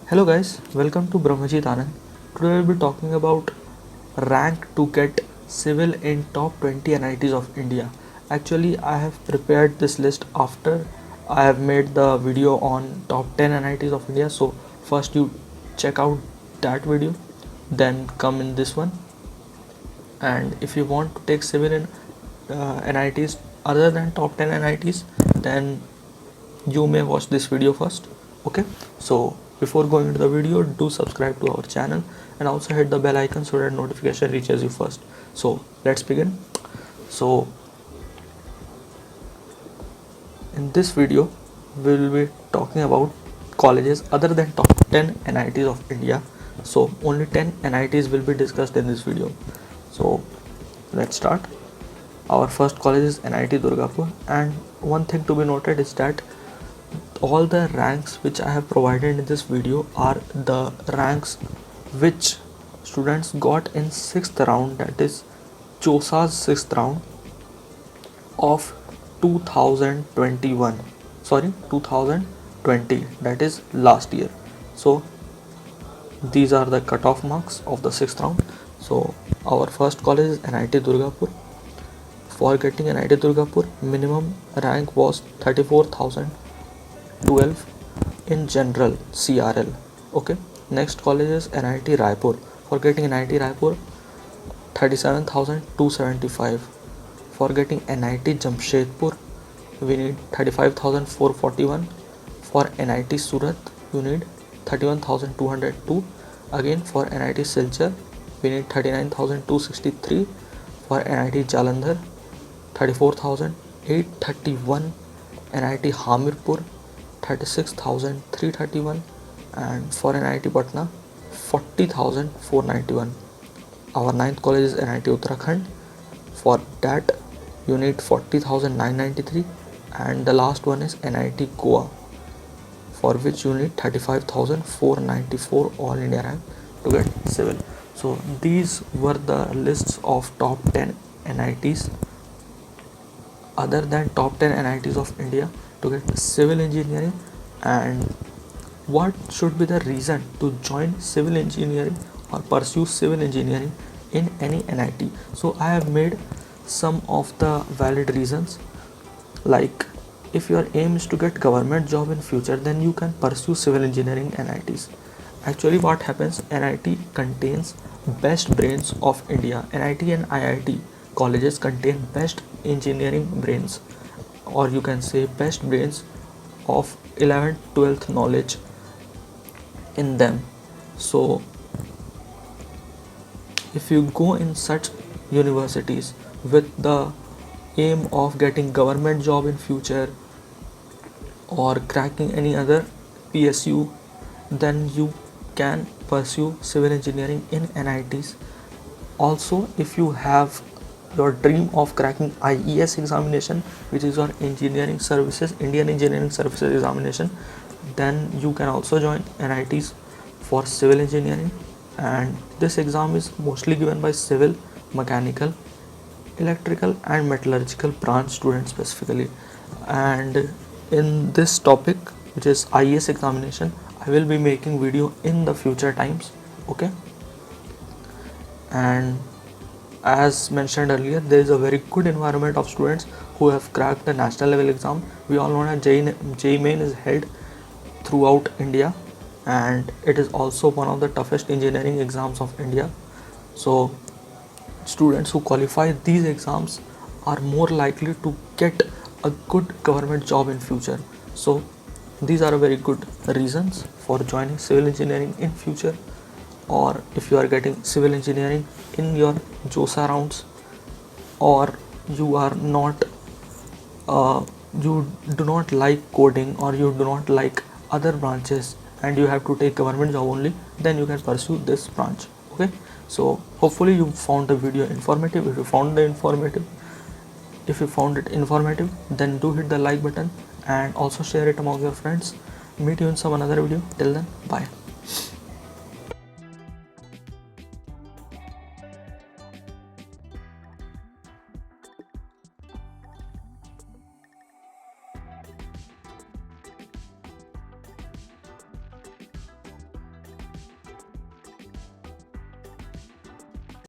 Hello guys, welcome to Brahmajit Anand. Today we'll be talking about rank to get civil in top 20 NITs of India. Actually, I have prepared this list after I have made the video on top 10 NITs of India. So first you check out that video, then come in this one. And if you want to take civil in NITs other than top 10 NITs, then you may watch this video first. Okay, so before going into the video, do subscribe to our channel and also hit the bell icon so that notification reaches you first. So let's begin. So in this video we will be talking about colleges other than top 10 NITs of India. So only 10 NITs will be discussed in this video. So let's start. Our first college is NIT Durgapur, and one thing to be noted is that all the ranks which I have provided in this video are the ranks which students got in 6th round, that is CHOSA's 6th round of 2020, that is last year. So these are the cutoff marks of the 6th round. So our first college is NIT Durgapur. For getting NIT Durgapur, minimum rank was 34,012 in general CRL. Okay, next college is NIT Raipur. For getting NIT Raipur, 37,275. For getting NIT Jamshedpur, we need 35,441. For NIT Surat, you need 31,202. Again, for NIT Silchar, we need 39,263. For NIT Jalandhar, 34,831. NIT Hamirpur, 36,331. And for NIT Patna, 40,491. Our ninth college is NIT Uttarakhand. For that you need 40,993. And the last one is NIT Goa, for which you need 35,494 all India rank to get civil. So these were the lists of top 10 NITs other than top 10 NITs of India to get civil engineering, and what should be the reason to join civil engineering or pursue civil engineering in any NIT. So I have made some of the valid reasons, like if your aim is to get government job in future, then you can pursue civil engineering NITs. Actually what happens, NIT contains best brains of India. NIT and IIT colleges contain best engineering brains, or you can say best brains of 11th 12th knowledge in them. So if you go in such universities with the aim of getting government job in future or cracking any other PSU, then you can pursue civil engineering in NITs. Also, if you have your dream of cracking IES examination, which is your engineering services, Indian Engineering Services examination, then you can also join NITs for civil engineering. And this exam is mostly given by civil, mechanical, electrical and metallurgical branch students specifically. And in this topic, which is IES examination, I will be making video in the future times. Okay, and as mentioned earlier, there is a very good environment of students who have cracked the national level exam. We all know that JEE Main is held throughout India, and it is also one of the toughest engineering exams of India. So students who qualify these exams are more likely to get a good government job in future. So these are very good reasons for joining civil engineering in future. Or if you are getting civil engineering in your JOSA rounds, or you are not you do not like coding, or you do not like other branches and you have to take government job only, then you can pursue this branch. Okay, so hopefully you found the video informative. If you found it informative, then do hit the like button and also share it among your friends. Meet you in some another video. Till then, bye.